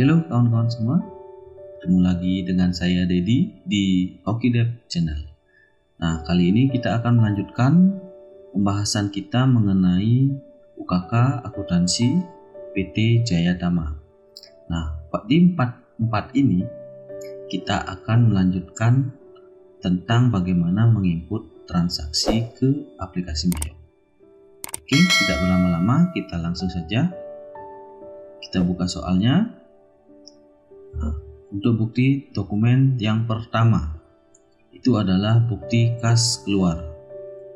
Halo kawan-kawan semua, ketemu lagi dengan saya Dedi di Okidep Channel. Nah, kali ini kita akan melanjutkan pembahasan kita mengenai UKK Akuntansi PT Jayatama. Nah, di part ini kita akan melanjutkan tentang bagaimana menginput transaksi ke aplikasi Mio. Oke, tidak berlama-lama, kita langsung saja. Kita buka soalnya. Nah, untuk bukti dokumen yang pertama itu adalah bukti kas keluar.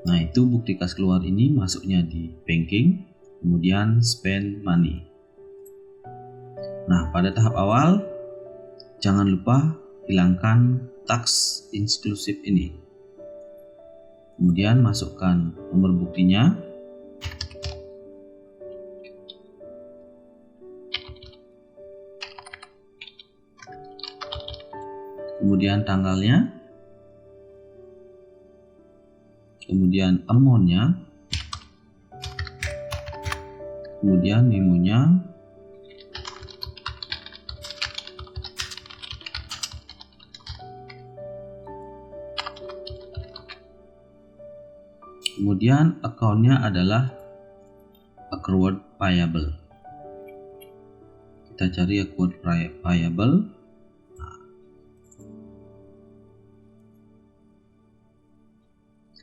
Nah, itu bukti kas keluar ini masuknya di banking, kemudian spend money. Nah, pada tahap awal jangan lupa hilangkan tax inclusive ini. Kemudian masukkan nomor buktinya. Kemudian tanggalnya, kemudian amount-nya, kemudian memonya, kemudian account-nya adalah accrued payable. Kita cari accrued payable.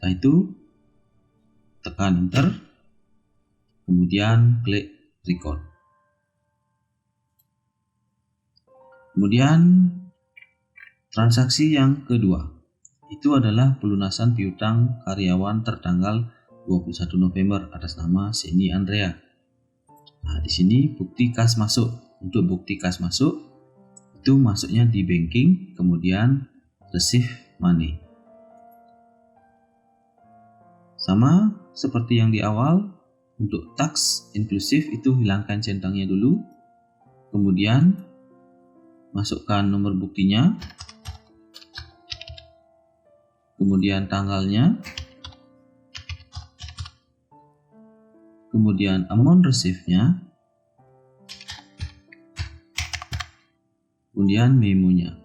Setelah itu tekan enter, kemudian klik record. Kemudian transaksi yang kedua itu adalah pelunasan piutang karyawan tertanggal 21 November atas nama Seni Andrea. Nah, di sini bukti kas masuk. Untuk bukti kas masuk itu masuknya di banking, kemudian receive money. Sama seperti yang di awal, untuk tax inklusif itu hilangkan centangnya dulu, kemudian masukkan nomor buktinya, kemudian tanggalnya, kemudian amount receive-nya, kemudian memonya.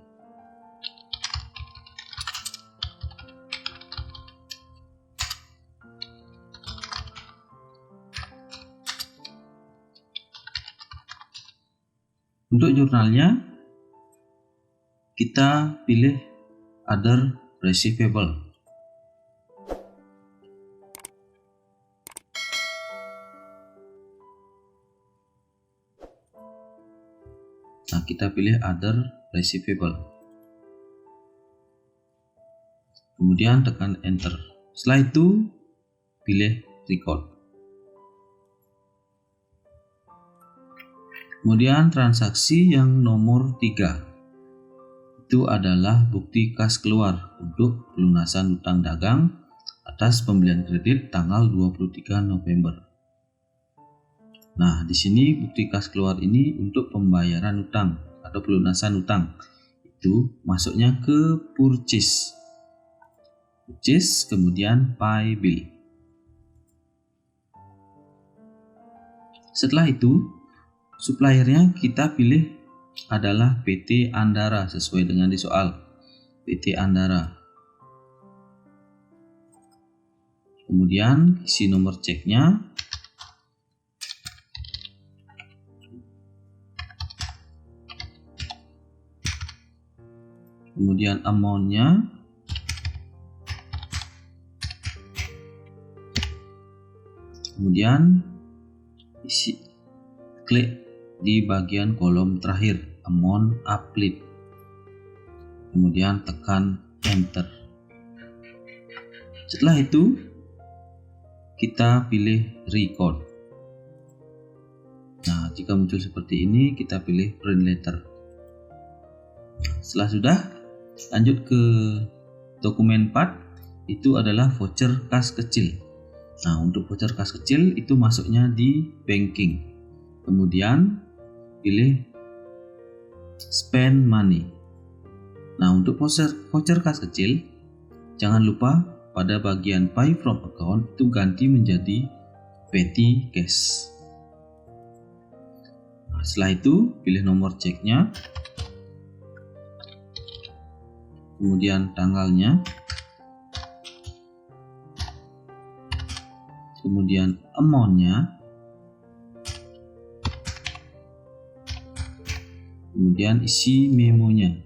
Untuk jurnalnya, kita pilih other receivable. Nah, kita pilih other receivable. Kemudian tekan enter. Setelah itu, pilih record. Kemudian transaksi yang nomor 3 itu adalah bukti kas keluar untuk pelunasan hutang dagang atas pembelian kredit tanggal 23 November. Nah, di sini bukti kas keluar ini untuk pembayaran hutang atau pelunasan hutang. Itu masuknya ke purchase. Purchase, kemudian pay bill. Setelah itu, suppliernya kita pilih adalah PT Andara sesuai dengan di soal. PT Andara. Kemudian isi nomor ceknya. Kemudian amount-nya. Kemudian klik di bagian kolom terakhir amount applied, kemudian tekan enter. Setelah itu kita pilih record. Nah, jika muncul seperti ini kita pilih print letter. Setelah sudah, lanjut ke dokumen 4, itu adalah voucher kas kecil. Nah, untuk voucher kas kecil itu masuknya di banking, kemudian pilih spend money. Nah, untuk voucher kas kecil, jangan lupa pada bagian pay from account itu ganti menjadi petty cash. Nah, setelah itu pilih nomor ceknya, kemudian tanggalnya, kemudian amount-nya, kemudian isi memonya,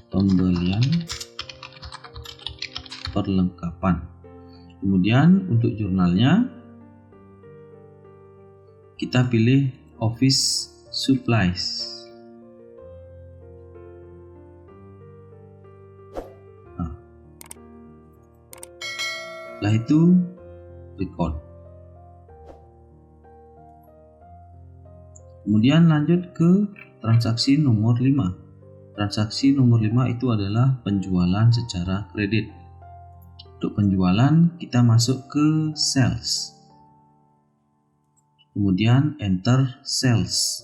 pembelian perlengkapan. Kemudian untuk jurnalnya kita pilih office supplies. Nah, setelah itu record. Kemudian lanjut ke transaksi nomor 5. Transaksi nomor 5 itu adalah penjualan secara kredit. Untuk penjualan kita masuk ke sales. Kemudian enter sales.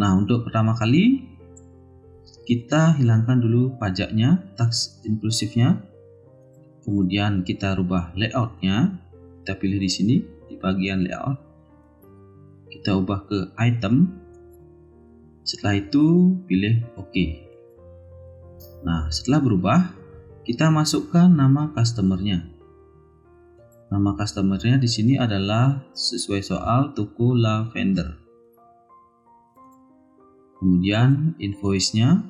Nah, untuk pertama kali kita hilangkan dulu pajaknya, tax inclusive-nya. Kemudian kita rubah layout-nya. Kita pilih di sini di bagian layout. Kita ubah ke item. Setelah itu pilih OK. Nah, setelah berubah, kita masukkan nama customer-nya. Nama customer-nya di sini adalah sesuai soal toko Lavender. Kemudian invoice-nya,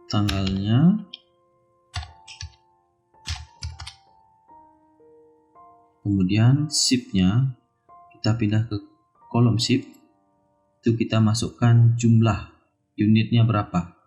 tanggalnya, kemudian ship-nya, kita pindah ke kolom ship. Itu kita masukkan jumlah unitnya berapa.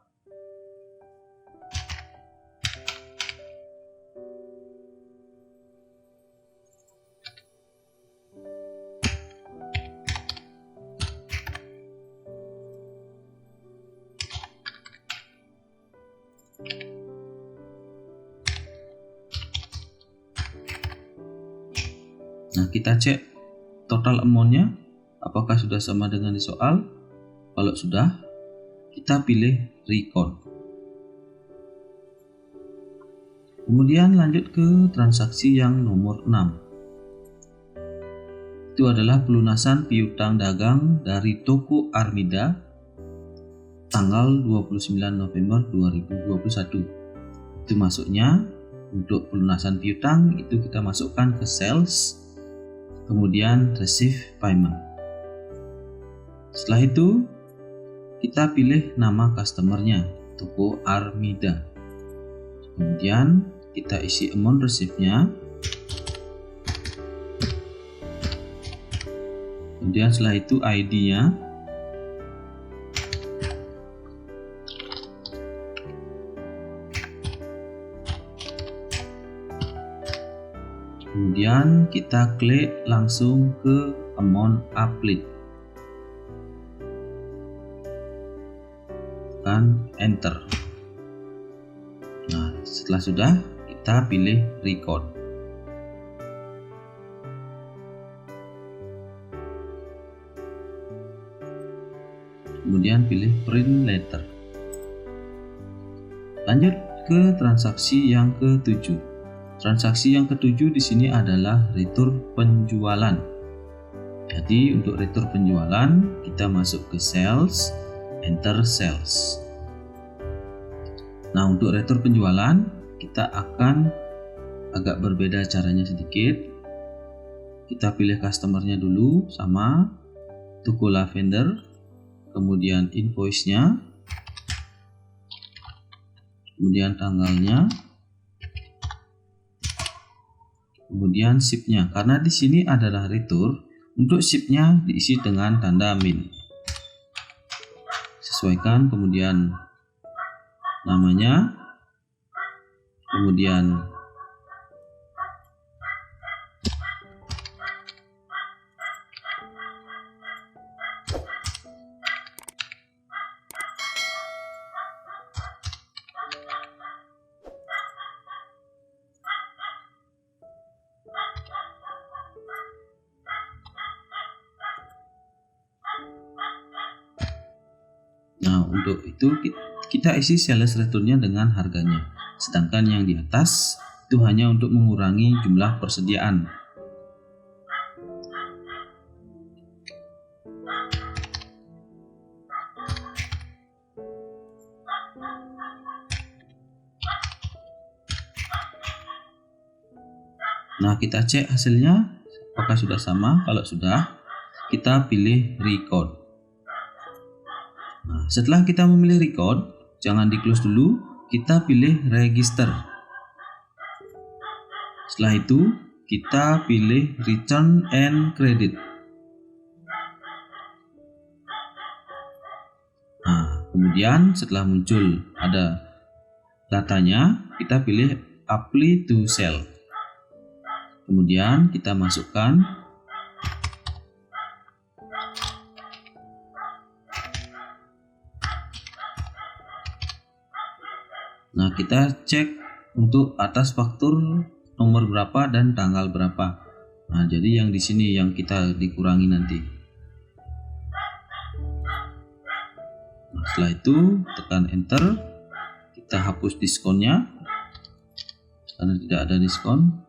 Nah, kita cek total amount-nya apakah sudah sama dengan di soal. Kalau sudah, kita pilih record. Kemudian lanjut ke transaksi yang nomor 6. Itu adalah pelunasan piutang dagang dari toko Armida tanggal 29 November 2021. Itu masuknya untuk pelunasan piutang itu kita masukkan ke sales, kemudian receive payment. Setelah itu kita pilih nama customer-nya, toko Armida. Kemudian kita isi amount receive-nya. Kemudian setelah itu ID-nya. Kemudian kita klik langsung ke amount applied. Tekan enter. Nah, setelah sudah kita pilih record. Kemudian pilih print letter. Lanjut ke transaksi yang ke-7. Transaksi yang ke-7 di sini adalah retur penjualan. Jadi untuk retur penjualan kita masuk ke sales, enter sales. Nah, untuk retur penjualan kita akan agak berbeda caranya sedikit. Kita pilih customer-nya dulu sama toko Lavender, kemudian invoice-nya, kemudian tanggalnya, kemudian ship-nya. Karena di sini adalah retur, untuk ship-nya diisi dengan tanda min. Sesuaikan, kemudian namanya, kemudian nah, untuk itu kita isi sales return-nya dengan harganya. sedangkan yang di atas itu hanya untuk mengurangi jumlah persediaan. Nah, kita cek hasilnya apakah sudah sama. Kalau sudah, kita pilih record. Nah, setelah kita memilih record, jangan di close dulu, kita pilih register. Setelah itu, kita pilih return and credit. Nah, kemudian setelah muncul ada datanya, kita pilih apply to sell. Kemudian kita masukkan Nah, kita cek untuk atas faktur nomor berapa dan tanggal berapa. Nah, jadi yang di sini yang kita dikurangi nanti. Nah, setelah itu tekan enter. Kita hapus diskonnya karena tidak ada diskon.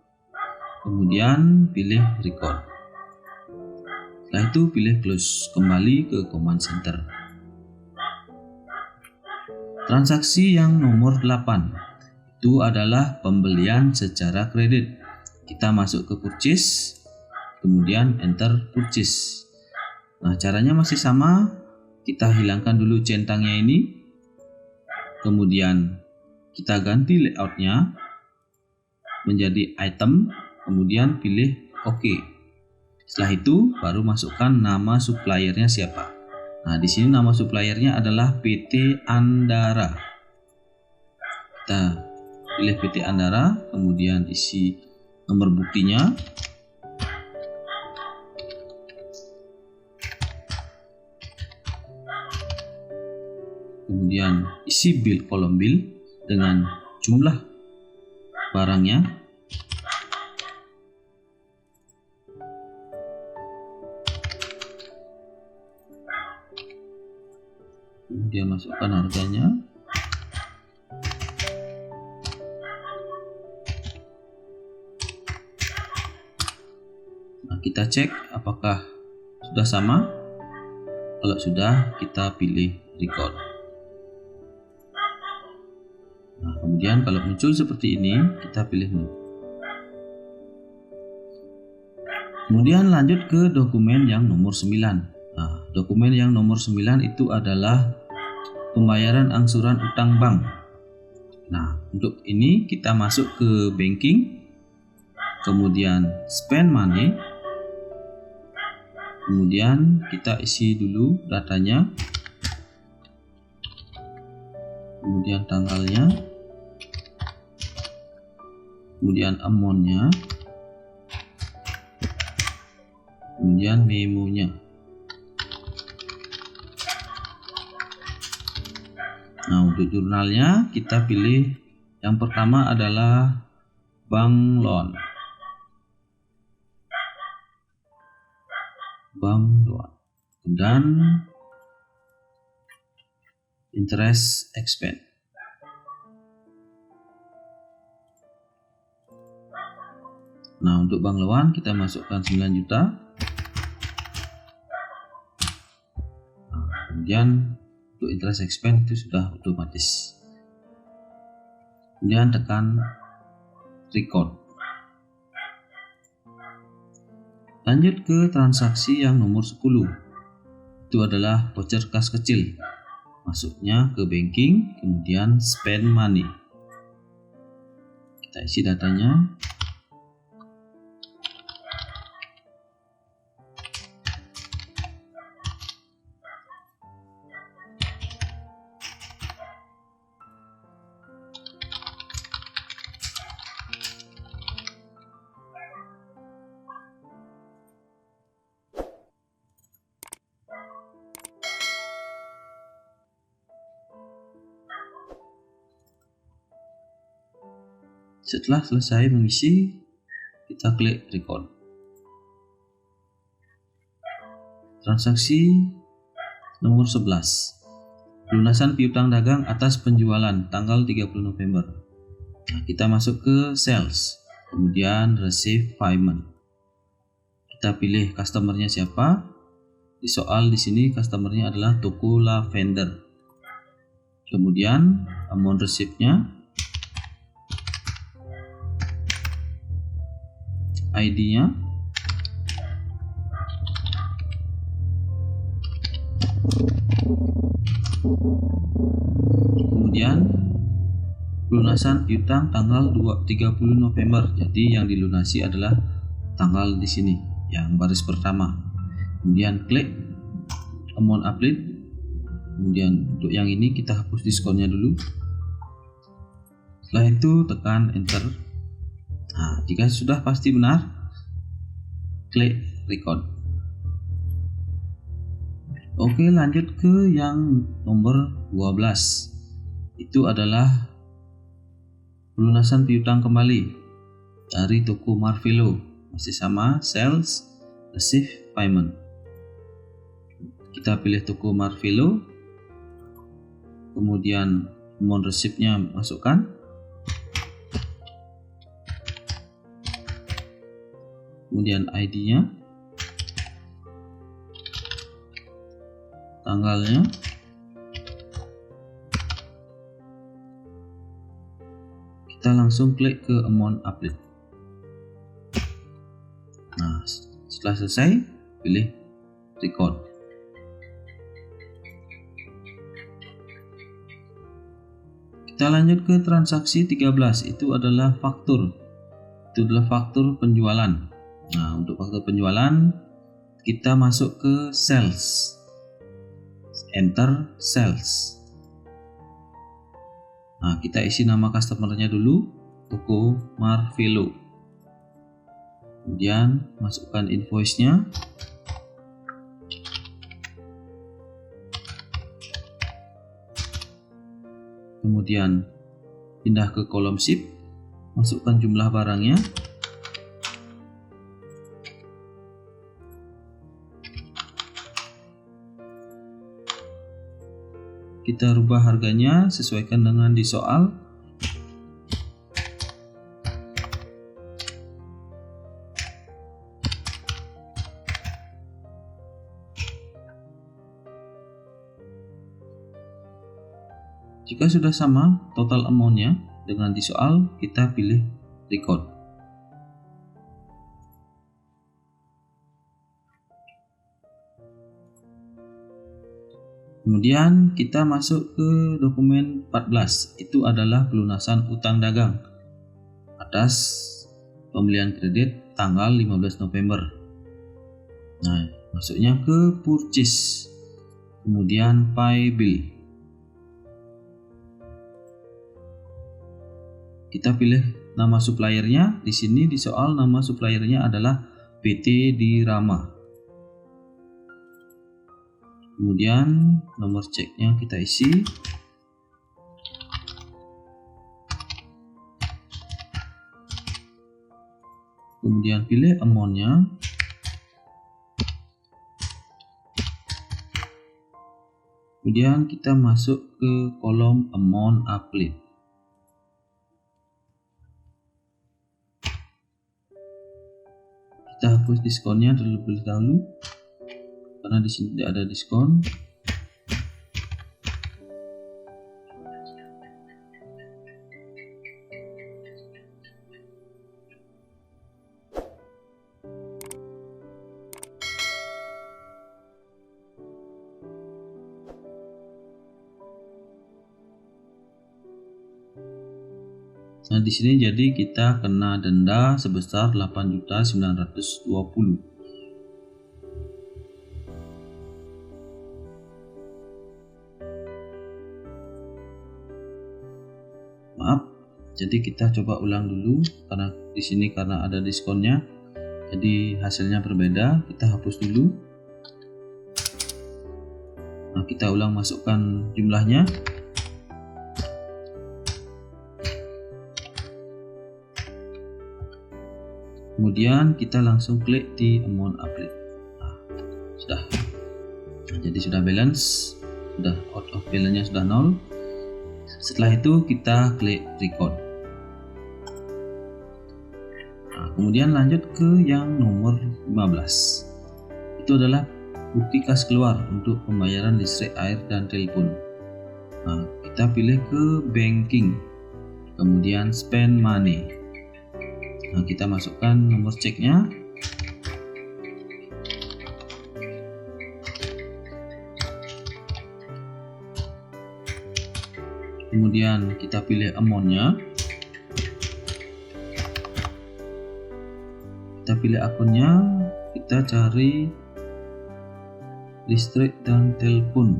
Kemudian pilih record. Setelah itu pilih close, kembali ke command center. Transaksi yang nomor 8 itu adalah pembelian secara kredit. Kita masuk ke purchase, kemudian enter purchase. Nah, caranya masih sama. Kita hilangkan dulu centangnya ini. Kemudian kita ganti layoutnya menjadi item, kemudian pilih OK. Setelah itu baru masukkan nama suppliernya siapa. Nah, di sini nama suppliernya adalah PT Andara. Kita pilih PT Andara, kemudian isi nomor buktinya. Kemudian isi kolom bill dengan jumlah barangnya. Kemudian masukkan harganya. Nah, kita cek apakah sudah sama. Kalau sudah, kita pilih record. Nah, kemudian kalau muncul seperti ini, kita pilih no. Kemudian lanjut ke dokumen yang nomor 9. Nah, dokumen yang nomor 9 itu adalah pembayaran angsuran utang bank. Nah, untuk ini kita masuk ke banking, kemudian spend money, kemudian kita isi dulu datanya, kemudian tanggalnya, kemudian amount-nya, kemudian memonya. Nah, untuk jurnalnya kita pilih yang pertama adalah bank loan. Dan interest expense. Nah, untuk bank loan kita masukkan 9 juta. Nah, kemudian untuk interest expense itu sudah otomatis. Kemudian tekan record. Lanjut ke transaksi yang nomor 10. Itu adalah voucher kas kecil. Masuknya ke banking, kemudian spend money. Kita isi datanya. Setelah selesai mengisi, kita klik record. Transaksi nomor 11. Pelunasan piutang dagang atas penjualan tanggal 30 November. Nah, kita masuk ke sales, kemudian receive payment. Kita pilih customernya siapa. Di soal di sini customernya adalah toko Lavender. Kemudian amount receipt-nya, ID-nya, kemudian pelunasan piutang tanggal 30 November. Jadi yang dilunasi adalah tanggal di sini, yang baris pertama. Kemudian klik amount applied. Kemudian untuk yang ini kita hapus diskonnya dulu. Setelah itu tekan enter. Nah, jika sudah pasti benar, klik record. Oke, lanjut ke yang nomor 12. Itu adalah pelunasan piutang kembali dari toko Marvelo. Masih sama, sales, receive payment. Kita pilih toko Marvelo, kemudian amount receipt-nya masukkan, kemudian ID-nya, tanggalnya, kita langsung klik ke amount update. Nah, setelah selesai, pilih record. Kita lanjut ke transaksi 13, itu adalah faktur. Itu adalah faktur penjualan. Nah, untuk faktur penjualan, kita masuk ke sales. Enter sales. Nah, kita isi nama customernya dulu, toko Marvelo. Kemudian masukkan invoice-nya. Kemudian pindah ke kolom ship, masukkan jumlah barangnya. Kita rubah harganya, sesuaikan dengan di soal. Jika sudah sama total amount-nya dengan di soal, kita pilih record. Kemudian kita masuk ke dokumen 14, itu adalah pelunasan utang dagang atas pembelian kredit tanggal 15 November. Nah, masuknya ke purchase, kemudian pay bill. Kita pilih nama suppliernya. Di sini di soal nama suppliernya adalah PT Dirama. Kemudian nomor ceknya kita isi. Kemudian pilih amount-nya. Kemudian kita masuk ke kolom amount applied. Kita hapus diskonnya terlebih dahulu karena di sini tidak ada diskon. Nah, di sini jadi kita kena denda sebesar 8.920.000. Maaf, jadi kita coba ulang dulu karena di sini karena ada diskonnya. Jadi hasilnya berbeda, kita hapus dulu. Nah, kita ulang masukkan jumlahnya. Kemudian kita langsung klik di amount applied. Nah, sudah. Nah, jadi sudah balance, sudah out of balance-nya sudah 0. Setelah itu kita klik record. kemudian lanjut ke yang nomor 15. Itu adalah bukti kas keluar untuk pembayaran listrik, air, dan telepon. Nah, kita pilih ke banking, kemudian spend money. Nah, kita masukkan nomor ceknya. Kemudian kita pilih amount-nya. Kita pilih akunnya, kita cari listrik dan telepon,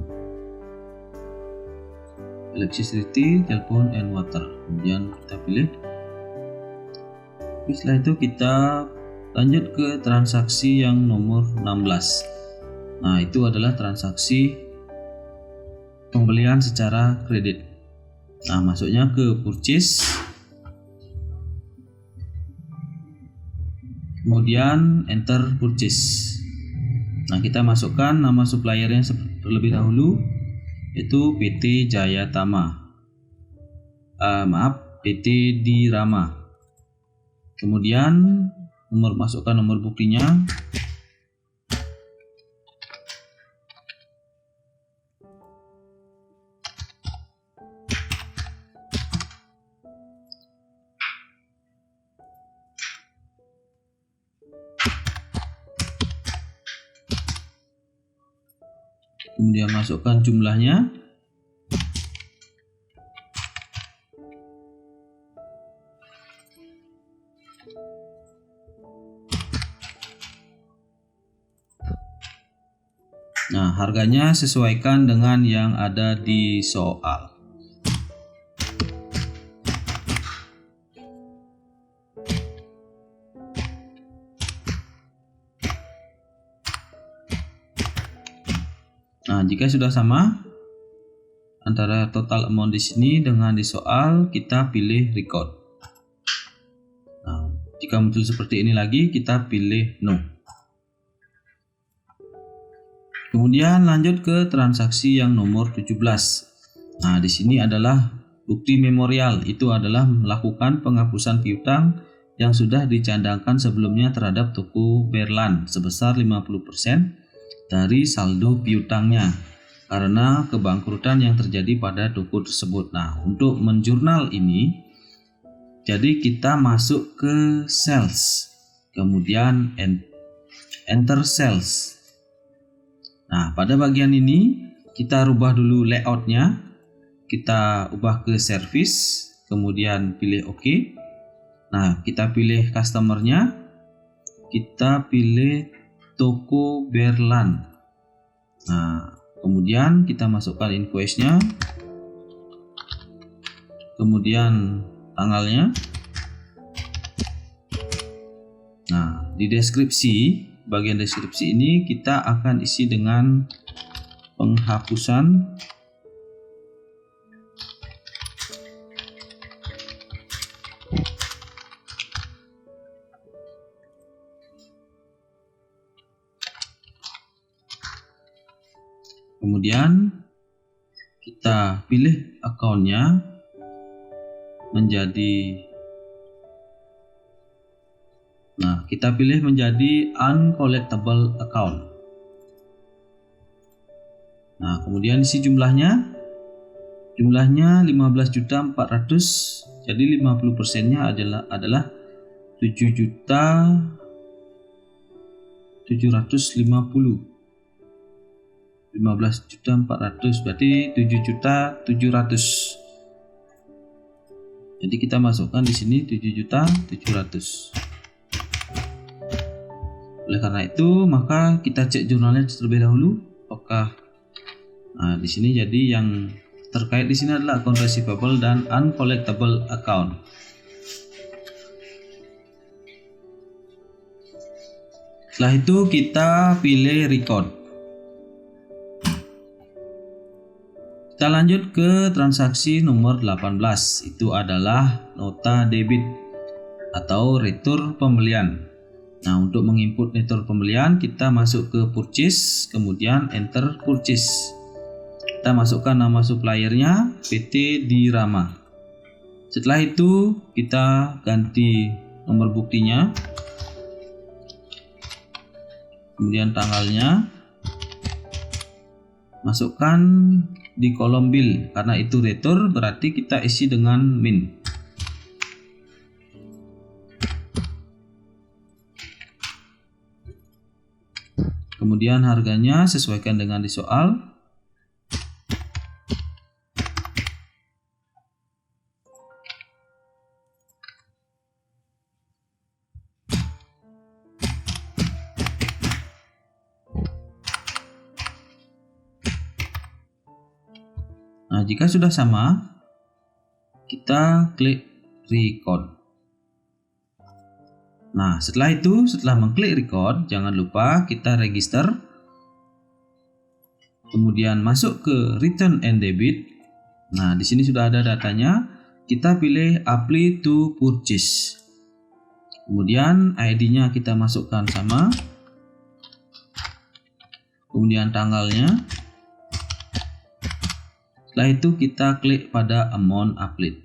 electricity, telepon, and water. Kemudian kita pilih. Setelah itu kita lanjut ke transaksi yang nomor 16. Nah, itu adalah transaksi pembelian secara kredit. Nah, masuknya ke purchase, kemudian enter purchase. Nah, kita masukkan nama suppliernya terlebih dahulu, yaitu PT Jaya Tama. PT Dirama. Kemudian masukkan nomor buktinya. Kemudian masukkan jumlahnya. Nah, harganya sesuaikan dengan yang ada di soal. Nah, jika sudah sama antara total amount di sini dengan di soal, kita pilih record. Nah, jika muncul seperti ini lagi, kita pilih no. Kemudian lanjut ke transaksi yang nomor 17. Nah, di sini adalah bukti memorial. Itu adalah melakukan penghapusan piutang yang sudah dicadangkan sebelumnya terhadap toko Berlan sebesar 50% dari saldo piutangnya karena kebangkrutan yang terjadi pada toko tersebut. Nah, untuk menjurnal ini, jadi kita masuk ke sales, kemudian enter sales. Nah, pada bagian ini kita rubah dulu layoutnya, kita ubah ke service, kemudian pilih OK. Nah, kita pilih customernya, kita pilih toko Berlan. Nah, kemudian kita masukkan invoice-nya, kemudian tanggalnya. Nah, di deskripsi, bagian deskripsi ini kita akan isi dengan penghapusan kemudian kita pilih akunnya menjadi, nah, kita pilih menjadi uncollectible account. Nah, kemudian isi jumlahnya 15.400.000, jadi 50%-nya adalah 7.750.000. 15.400.000 berarti 7.700.000. Jadi kita masukkan di sini 7.700.000. Oleh karena itu, maka kita cek jurnalnya terlebih dahulu apakah, nah, di sini jadi yang terkait di sini adalah account receivable dan uncollectible account. Setelah itu kita pilih record. Kita lanjut ke transaksi nomor 18. Itu adalah nota debit atau retur pembelian. Nah, untuk menginput retur pembelian, kita masuk ke purchase, kemudian enter purchase. Kita masukkan nama suppliernya PT Dirama. Setelah itu kita ganti nomor buktinya, kemudian tanggalnya, masukkan di kolom bill. Karena itu retur, berarti kita isi dengan min. Kemudian harganya sesuaikan dengan di soal. Nah, jika sudah sama, kita klik record. Nah, setelah mengklik record, jangan lupa kita register. Kemudian masuk ke return and debit. Nah, di sini sudah ada datanya. Kita pilih apply to purchase. Kemudian ID-nya kita masukkan sama. Kemudian tanggalnya. Setelah itu kita klik pada amount applied.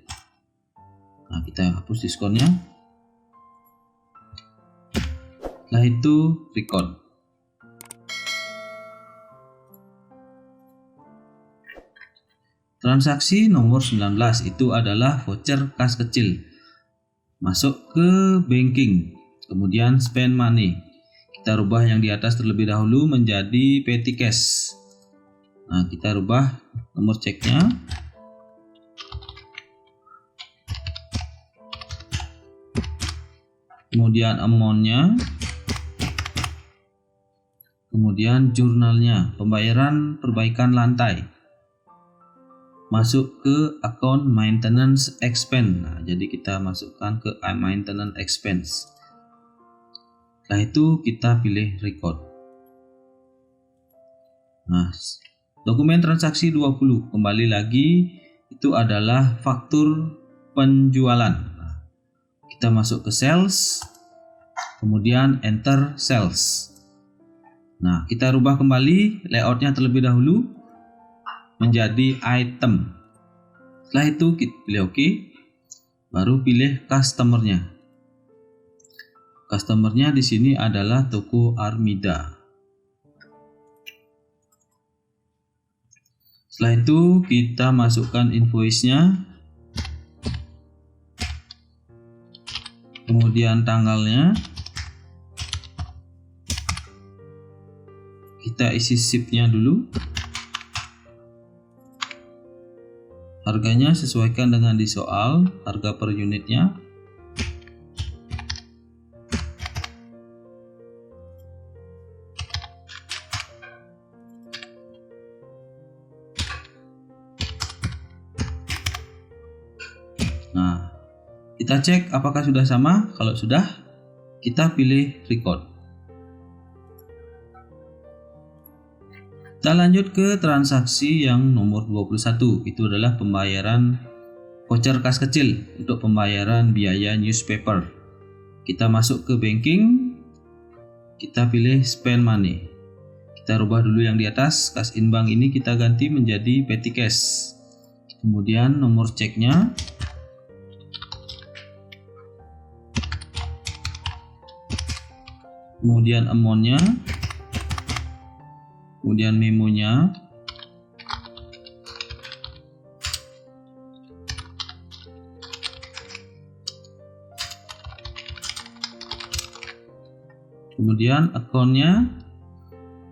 Nah, kita hapus diskonnya. Setelah itu record. Transaksi nomor 19 itu adalah voucher kas kecil. Masuk ke banking, kemudian spend money. Kita rubah yang di atas terlebih dahulu menjadi petty cash. Nah, kita rubah nomor ceknya. Kemudian amount-nya. Kemudian jurnalnya, pembayaran perbaikan lantai. Masuk ke account maintenance expense. Nah, jadi kita masukkan ke maintenance expense. Setelah itu kita pilih record. Nah, dokumen transaksi 20 kembali lagi itu adalah faktur penjualan. Nah, kita masuk ke sales, kemudian enter sales. Nah, kita rubah kembali layoutnya terlebih dahulu menjadi item. Setelah itu kita pilih OK, baru pilih customer-nya. Customer-nya di sini adalah toko Armida. Setelah itu kita masukkan invoice-nya, kemudian tanggalnya, kita isi SIP-nya dulu, harganya sesuaikan dengan di soal, harga per unitnya. Nah, kita cek apakah sudah sama. Kalau sudah, kita pilih record. Kita lanjut ke transaksi yang nomor 21. Itu adalah pembayaran voucher kas kecil untuk pembayaran biaya newspaper. Kita masuk ke banking, kita pilih spend money. Kita rubah dulu yang di atas, kas in bank ini kita ganti menjadi petty cash. Kemudian nomor ceknya. Kemudian amount-nya, kemudian memonya, kemudian account-nya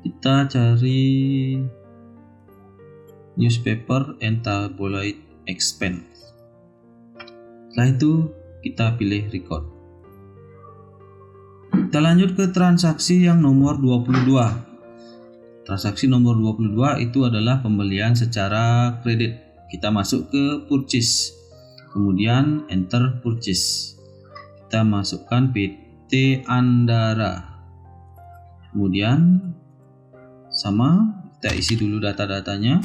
kita cari newspaper and tabloid expense. Setelah itu kita pilih record. Kita lanjut ke transaksi yang nomor 22. Transaksi nomor 22 itu adalah pembelian secara kredit. Kita masuk ke purchase. Kemudian enter purchase. Kita masukkan PT Andara. Kemudian sama, kita isi dulu data-datanya.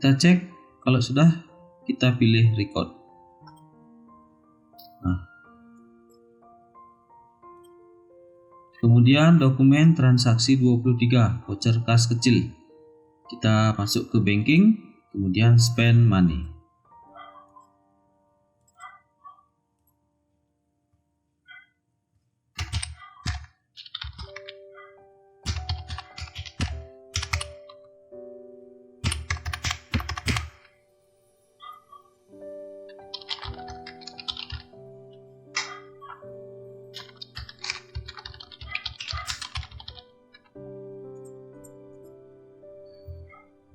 kita cek. Kalau sudah, kita pilih record. Nah, kemudian dokumen transaksi 23 voucher kas kecil. Kita masuk ke banking, kemudian spend money.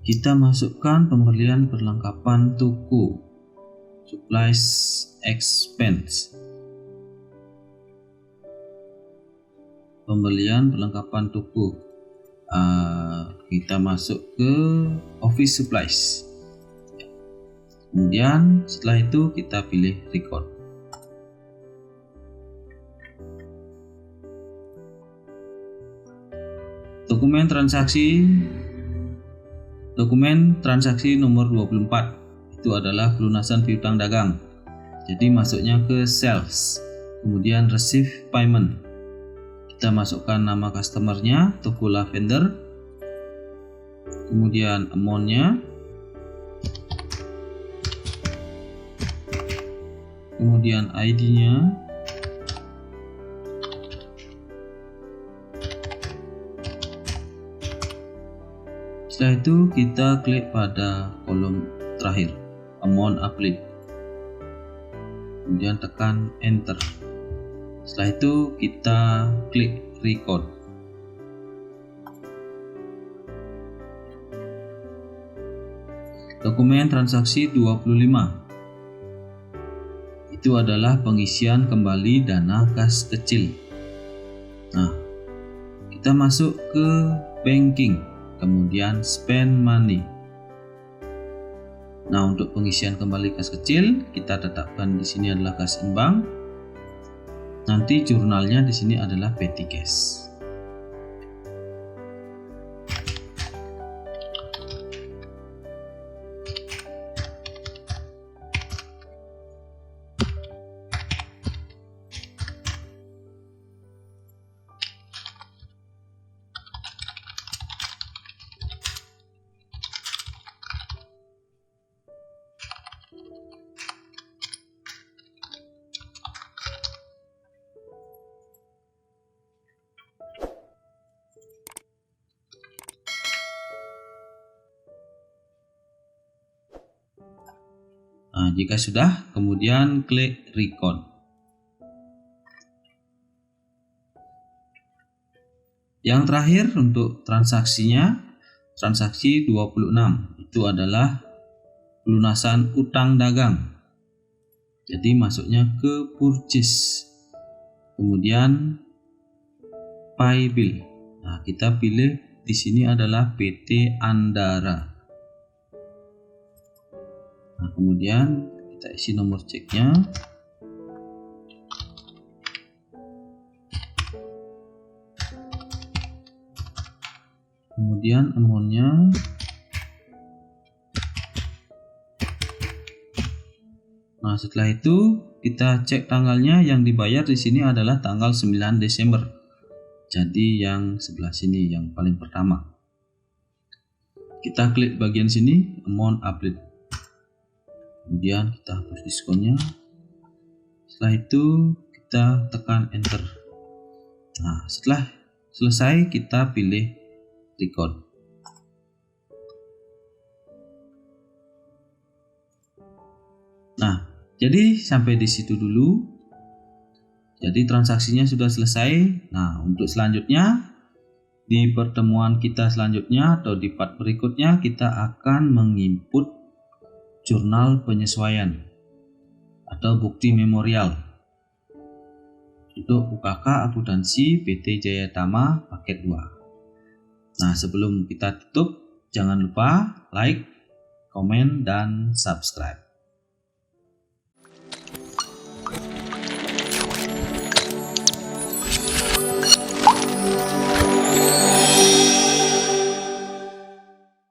Kita masukkan pembelian perlengkapan toko, supplies expense. Pembelian perlengkapan toko, kita masuk ke office supplies. Kemudian setelah itu kita pilih record. Dokumen transaksi nomor 24 itu adalah pelunasan piutang dagang. Jadi masuknya ke sales, kemudian receive payment. Kita masukkan nama customernya, toko lavender, kemudian amountnya, kemudian ID-nya, setelah itu kita klik pada kolom terakhir, amount applied, kemudian tekan enter. Setelah itu kita klik record. Dokumen transaksi 25 itu adalah pengisian kembali dana kas kecil. Nah, kita masuk ke banking, kemudian spend money. Nah, untuk pengisian kembali kas kecil kita tetapkan di sini adalah kas in bank. Nanti jurnalnya di sini adalah petty cash. Nah, jika sudah, kemudian klik record. Yang terakhir untuk transaksinya, transaksi 26 itu adalah pelunasan utang dagang. Jadi masuknya ke purchase, kemudian pay bill. Nah, kita pilih di sini adalah PT Andara. Nah, kemudian kita isi nomor ceknya. Kemudian amountnya. Nah, setelah itu kita cek tanggalnya. Yang dibayar di sini adalah tanggal 9 Desember. Jadi yang sebelah sini, yang paling pertama. Kita klik bagian sini, amount applied. Kemudian kita hapus diskonnya. Setelah itu kita tekan enter. Nah, setelah selesai kita pilih record. Nah, jadi sampai di situ dulu. Jadi transaksinya sudah selesai. Nah, untuk selanjutnya di pertemuan kita selanjutnya atau di part berikutnya kita akan menginput jurnal penyesuaian atau bukti memorial untuk UKK akuntansi PT Jaya Tama paket 2. Nah, sebelum kita tutup, jangan lupa like, komen, dan subscribe.